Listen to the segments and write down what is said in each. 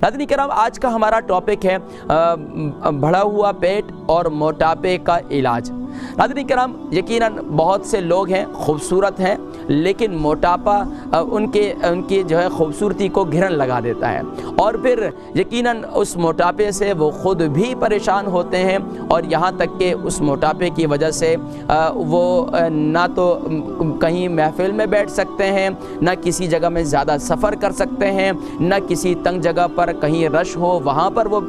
नाज़रीन करام, आज का हमारा टॉपिक है बढ़ा हुआ पेट और मोटापे का इलाज। नाज़रीन करम, यकीनन बहुत से लोग हैं खूबसूरत हैं, लेकिन मोटापा उनकी जो है खूबसूरती को घिरन लगा देता है और फिर यकीनन उस मोटापे से वो ख़ुद भी परेशान होते हैं और यहाँ तक कि उस मोटापे की वजह से वो ना तो कहीं महफिल में बैठ सकते हैं, ना किसी जगह में ज़्यादा सफ़र कर सकते हैं, ना किसी तंग जगह पर कहीं रश हो वहाँ पर वो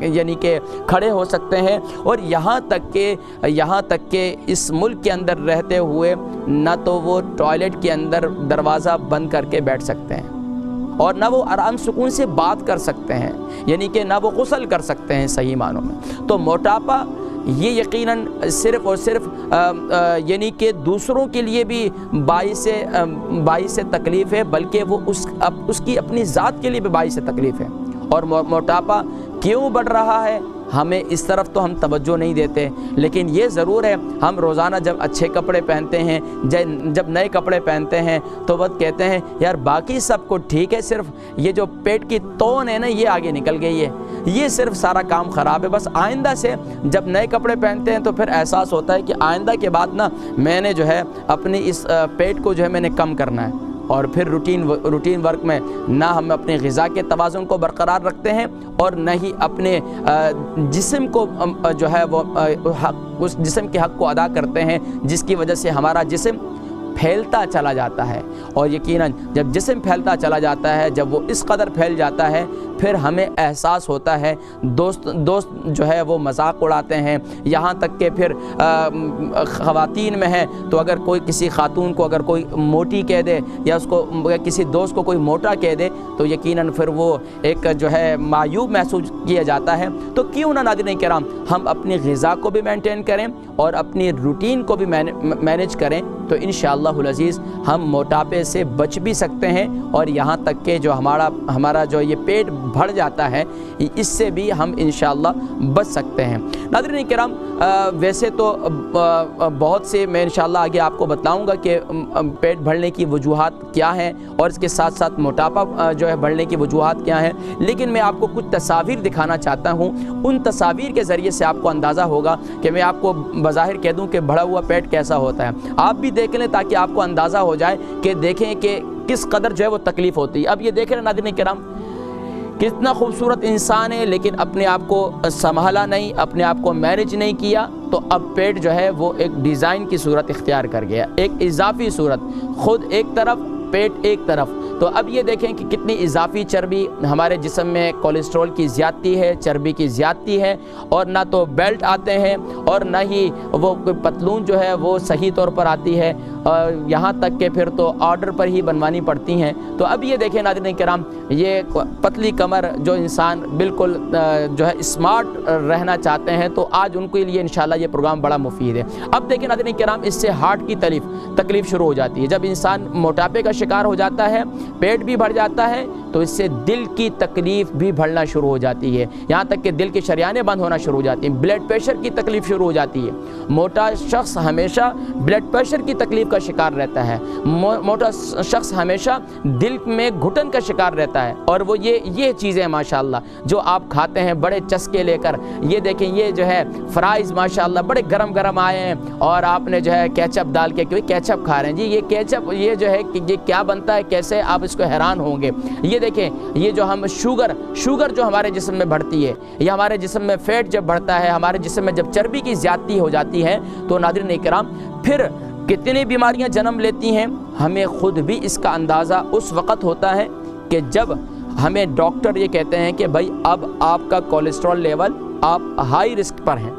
यानी कि खड़े हो सकते हैं। और यहाँ तक कि इस मुल्क के अंदर रहते हुए ना तो वो टॉयलेट के अंदर दरवाज़ा बंद करके बैठ सकते हैं और ना वो आराम सुकून से बात कर सकते हैं, यानी कि ना वो गुस्ल कर सकते हैं सही मानों में। तो मोटापा ये यकीनन सिर्फ़ और सिर्फ यानी कि दूसरों के लिए भी बाइस तकलीफ़ है, बल्कि वो उसकी अपनी ज़ात के लिए भी बाइस तकलीफ़ है। और मोटापा क्यों बढ़ रहा है, हमें इस तरफ तो हम तवज्जो नहीं देते, लेकिन ये ज़रूर है हम रोज़ाना जब अच्छे कपड़े पहनते हैं, जब नए कपड़े पहनते हैं तो बस कहते हैं यार बाकी सब कुछ ठीक है, सिर्फ ये जो पेट की तौन है ना ये आगे निकल गई है, ये सिर्फ सारा काम ख़राब है। बस आइंदा से जब नए कपड़े पहनते हैं तो फिर एहसास होता है कि आइंदा के बाद ना मैंने जो है अपनी इस पेट को जो है मैंने कम करना है। और फिर रूटीन वर्क में ना हम अपने ग़िज़ा के तवाज़ुन को बरकरार रखते हैं और न ही अपने जिस्म को जो है वो उस जिस्म के हक़ को अदा करते हैं, जिसकी वजह से हमारा जिस्म फैलता चला जाता है। और यकीनन जब जिस्म फैलता चला जाता है, जब वो इस कदर फैल जाता है, फिर हमें एहसास होता है दोस्त जो है वो मजाक उड़ाते हैं। यहाँ तक कि फिर ख़वातीन में है तो अगर कोई किसी खातून को अगर कोई मोटी कह दे या किसी दोस्त को कोई मोटा कह दे तो यकीनन फिर वो एक जो है मायूब महसूस किया जाता है। तो क्यों ना नाज़रीन किराम हम अपनी ग़िज़ा को भी मेंटेन करें और अपनी रूटीन को भी मैनेज करें, तो इंशाअल्लाहुल अज़ीज़ हम मोटापे से बच भी सकते हैं और यहाँ तक कि जो हमारा जो ये पेट बढ़ जाता है इससे भी हम इंशाअल्लाह बच सकते हैं। नाज़रीन किराम, वैसे तो बहुत से मैं इंशाअल्लाह आगे आपको बताऊंगा कि पेट बढ़ने की वजूहात क्या हैं और इसके साथ साथ मोटापा जो है बढ़ने की वजूहात क्या हैं, लेकिन मैं आपको कुछ तस्वीर दिखाना चाहता हूँ। उन तस्वीर के ज़रिए से आपको अंदाज़ा होगा कि मैं आपको बज़ाहिर कह दूँ कि बढ़ा हुआ पेट कैसा होता है, आप भी देख लें ताकि आपको अंदाज़ा हो जाए कि देखें कि किस कदर जो है वो तकलीफ़ होती है। अब ये देखें नाज़रीन किराम, कितना खूबसूरत इंसान है लेकिन अपने आप को संभाला नहीं, अपने आप को मैनेज नहीं किया, तो अब पेट जो है वो एक डिज़ाइन की सूरत इख्तियार कर गया, एक इजाफी सूरत, खुद एक तरफ पेट एक तरफ। तो अब ये देखें कि कितनी इजाफी चर्बी हमारे जिस्म में, कोलेस्ट्रॉल की ज़्यादती है, चर्बी की ज़्यादती है और ना तो बेल्ट आते हैं और ना ही वो कोई पतलून जो है वो सही तौर पर आती है, और यहाँ तक कि फिर तो ऑर्डर पर ही बनवानी पड़ती हैं। तो अब ये देखें नाज़रीन किराम, ये पतली कमर जो इंसान बिल्कुल जो है स्मार्ट रहना चाहते हैं तो आज उनके लिए इंशाल्लाह ये प्रोग्राम बड़ा मुफीद है। अब देखें नाज़रीन किराम, इससे हार्ट की तकलीफ़ शुरू हो जाती है। जब इंसान मोटापे का शिकार हो जाता है, पेट भी बढ़ जाता है, तो इससे दिल की तकलीफ़ भी बढ़ना शुरू हो जाती है, यहाँ तक कि दिल की शरियानें बंद होना शुरू हो जाती हैं, ब्लड प्रेशर की तकलीफ़ शुरू हो जाती है। मोटा शख्स हमेशा ब्लड प्रेशर की तकलीफ़ का शिकार रहता है, मोटा शख्स हमेशा दिल में घुटन का शिकार रहता है। और वो ये चीज़ें माशाल्लाह जो आप खाते हैं बड़े चस्के लेकर, ये देखें ये जो है फ्राइज़ माशाल्लाह बड़े गरम आए हैं और आपने जो है केचप डाल के, क्योंकि केचप खा रहे हैं जी, ये केचप ये जो है कि ये क्या बनता है, कैसे, आप इसको हैरान होंगे। ये देखें, ये जो हम शुगर जो हमारे जिस्म में बढ़ती है, या हमारे जिस्म में फैट जब बढ़ता है, हमारे जिस्म में जब चर्बी की ज़्यादती हो जाती है, तो नाज़रीन इकराम फिर कितनी बीमारियां जन्म लेती हैं, हमें ख़ुद भी इसका अंदाज़ा उस वक़्त होता है कि जब हमें डॉक्टर ये कहते हैं कि भाई अब आपका कोलेस्ट्रॉल लेवल आप हाई रिस्क पर हैं,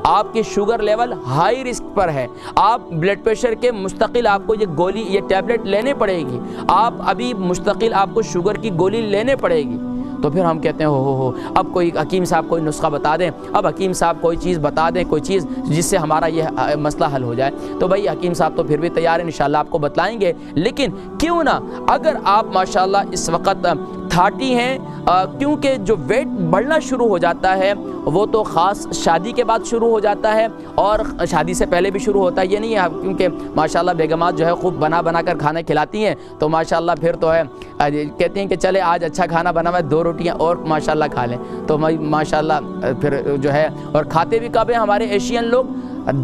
आपकी शुगर लेवल हाई रिस्क पर है, आप ब्लड प्रेशर के मुस्तकिल आपको ये टैबलेट लेने पड़ेगी, आप अभी मुस्तकिल आपको शुगर की गोली लेने पड़ेगी। तो फिर हम कहते हैं हो अब कोई हकीम साहब कोई नुस्खा बता दें, अब हकीम साहब कोई चीज़ बता दें, कोई चीज़ जिससे हमारा ये मसला हल हो जाए। तो भाई हकीम साहब तो फिर भी तैयार हैं, इंशाल्लाह आपको बतलाएंगे, लेकिन क्यों ना अगर आप माशाल्लाह इस वक्त 30 ہیں کیونکہ جو ویٹ بڑھنا شروع ہو جاتا ہے وہ تو خاص شادی کے بعد شروع ہو جاتا ہے اور شادی سے پہلے بھی شروع ہوتا ہے. یہ نہیں ہے کیونکہ ماشاءاللہ بیگمات جو ہے خوب بنا کر کھانا کھلاتی ہیں تو ماشاءاللہ پھر تو ہے کہتی ہیں کہ چلے آج اچھا کھانا بنا ہوا ہے 2 روٹیاں اور ماشاءاللہ کھا لیں, تو ماشاءاللہ پھر جو ہے اور کھاتے بھی کب ہیں ہمارے ایشین لوگ,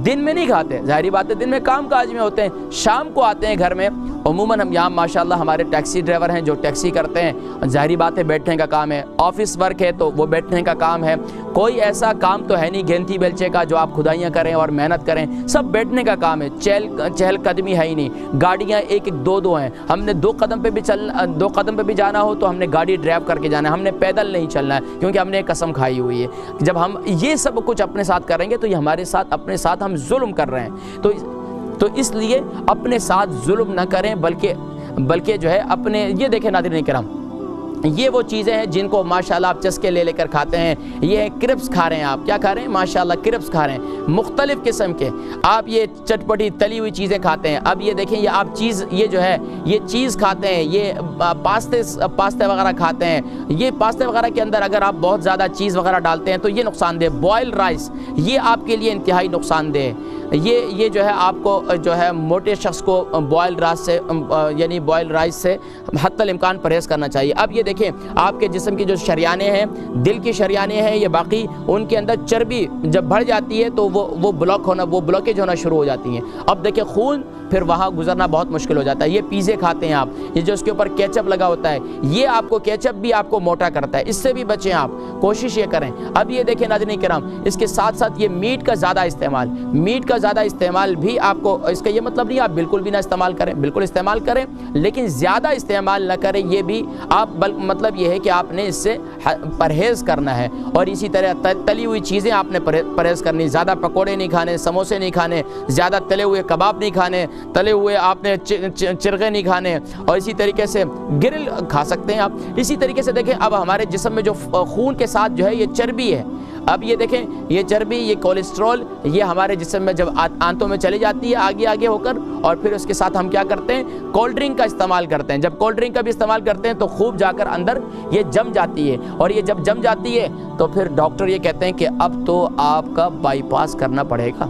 دن میں نہیں کھاتے, ظاہری بات ہے دن میں کام کاج میں ہوتے ہیں, شام کو آتے ہیں گھر میں. عموماً ہم یہاں ماشاءاللہ ہمارے ٹیکسی ڈرائیور ہیں جو ٹیکسی کرتے ہیں, ظاہری بات ہے بیٹھنے کا کام ہے, آفس ورک ہے تو وہ بیٹھنے کا کام ہے, کوئی ایسا کام تو ہے نہیں گھینتی بیلچے کا جو آپ کھدائیاں کریں اور محنت کریں, سب بیٹھنے کا کام ہے, چہل قدمی ہے ہی نہیں, گاڑیاں 1-2 ہیں, ہم نے 2 قدم پہ بھی جانا ہو تو ہم نے گاڑی ڈرائیو کر کے جانا ہے, ہم نے پیدل نہیں چلنا ہے کیونکہ ہم نے قسم کھائی ہوئی ہے جب ہم یہ سب کچھ اپنے ساتھ کریں گے تو یہ ہمارے ساتھ اپنے ساتھ ہم ظلم کر رہے ہیں. تو اس لیے اپنے ساتھ ظلم نہ کریں بلکہ جو ہے اپنے, یہ دیکھیں ناظرین کرام, یہ وہ چیزیں ہیں جن کو ماشاءاللہ آپ چسکے لے کر کھاتے ہیں. یہ کرپس کھا رہے ہیں آپ, کیا کھا رہے ہیں ماشاءاللہ کرپس کھا رہے ہیں مختلف قسم کے, آپ یہ چٹپٹی تلی ہوئی چیزیں کھاتے ہیں. اب یہ دیکھیں یہ آپ یہ جو ہے یہ چیز کھاتے ہیں, یہ پاستے وغیرہ کھاتے ہیں, یہ پاستے وغیرہ کے اندر اگر آپ بہت زیادہ چیز وغیرہ ڈالتے ہیں تو یہ نقصان دہ. بوائل رائس یہ آپ کے لیے انتہائی نقصان دہ, یہ جو ہے آپ کو جو ہے موٹے شخص کو بوائل رائس سے حتی الامکان پرہیز کرنا چاہیے. اب یہ دیکھیں آپ کے جسم کی جو شریانیں ہیں, دل کی شریانیں ہیں, یہ باقی ان کے اندر چربی جب بڑھ جاتی ہے تو وہ بلاکیج ہونا شروع ہو جاتی ہیں. اب دیکھیں خون پھر وہاں گزرنا بہت مشکل ہو جاتا ہے. یہ پیزے کھاتے ہیں آپ, یہ جو اس کے اوپر کیچپ لگا ہوتا ہے, یہ آپ کو کیچپ بھی آپ کو موٹا کرتا ہے, اس سے بھی بچیں آپ, کوشش یہ کریں. اب یہ دیکھیں ناظرین کرام, اس کے ساتھ ساتھ یہ میٹ کا زیادہ استعمال بھی آپ کو, اس کا یہ مطلب نہیں آپ بالکل بھی نہ استعمال کریں, بالکل استعمال کریں لیکن زیادہ استعمال نہ کریں. یہ بھی آپ مطلب یہ ہے کہ آپ نے اس سے پرہیز کرنا ہے. اور اسی طرح تلی ہوئی چیزیں آپ نے پرہیز کرنی, زیادہ پکوڑے نہیں کھانے, سموسے نہیں کھانے, زیادہ تلے ہوئے کباب نہیں کھانے, تلے ہوئے آپ نے چرغے نہیں کھانے, اور اسی طریقے سے گرل کھا سکتے ہیں آپ. اسی طریقے سے دیکھیں اب ہمارے جسم میں جو خون کے ساتھ جو ہے یہ چربی ہے, اب یہ دیکھیں یہ چربی, یہ کولیسٹرول, یہ ہمارے جسم میں جب آنتوں میں چلی جاتی ہے آگے ہو کر, اور پھر اس کے ساتھ ہم کیا کرتے ہیں کولڈ ڈرنک کا استعمال کرتے ہیں. جب کولڈ ڈرنک کا بھی استعمال کرتے ہیں تو خوب جا کر اندر یہ جم جاتی ہے, اور یہ جب جم جاتی ہے تو پھر ڈاکٹر یہ کہتے ہیں کہ اب تو آپ کا بائی پاس کرنا پڑے گا.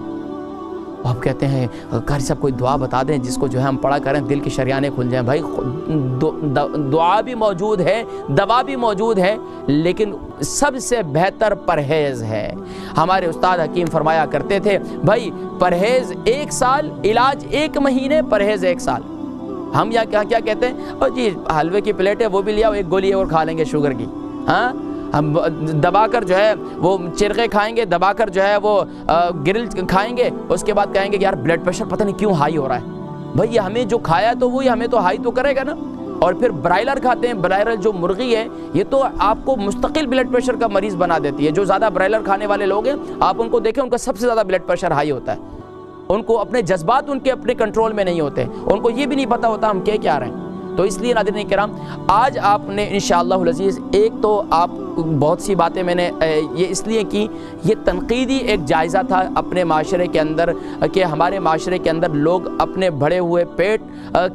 آپ کہتے ہیں قاری صاحب کوئی دعا بتا دیں جس کو جو ہے ہم پڑھا کریں دل کی شریانیں کھل جائیں. بھائی دعا بھی موجود ہے, دوا بھی موجود ہے, لیکن سب سے بہتر پرہیز ہے. ہمارے استاد حکیم فرمایا کرتے تھے بھائی پرہیز 1 سال, علاج 1 مہینے, پرہیز 1 سال. ہم کیا کہتے ہیں, اور جی حلوے کی پلیٹ ہے وہ بھی لیا, 1 گولی اور کھا لیں گے شوگر کی, ہاں ہم دبا کر جو ہے وہ چرغے کھائیں گے, دبا کر جو ہے وہ گرل کھائیں گے, اس کے بعد کہیں گے کہ یار بلڈ پریشر پتہ نہیں کیوں ہائی ہو رہا ہے. بھائی یہ ہمیں جو کھایا تو وہی ہمیں تو ہائی تو کرے گا نا. اور پھر برائلر کھاتے ہیں, برائلر جو مرغی ہے یہ تو آپ کو مستقل بلڈ پریشر کا مریض بنا دیتی ہے. جو زیادہ برائلر کھانے والے لوگ ہیں آپ ان کو دیکھیں, ان کا سب سے زیادہ بلڈ پریشر ہائی ہوتا ہے. ان کو اپنے جذبات ان کے اپنے کنٹرول میں نہیں ہوتے, ان کو یہ بھی نہیں پتہ ہوتا ہم کیا رہے ہیں. تو اس لیے ناظرین کرام آج آپ نے انشاءاللہ العزیز, ایک تو آپ بہت سی باتیں میں نے یہ اس لیے کی, یہ تنقیدی ایک جائزہ تھا اپنے معاشرے کے اندر کہ ہمارے معاشرے کے اندر لوگ اپنے بڑھے ہوئے پیٹ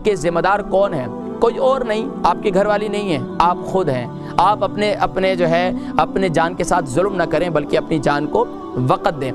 کے ذمہ دار کون ہیں, کوئی اور نہیں, آپ کی گھر والی نہیں ہے, آپ خود ہیں. آپ اپنے جو ہے اپنے جان کے ساتھ ظلم نہ کریں بلکہ اپنی جان کو وقت دیں.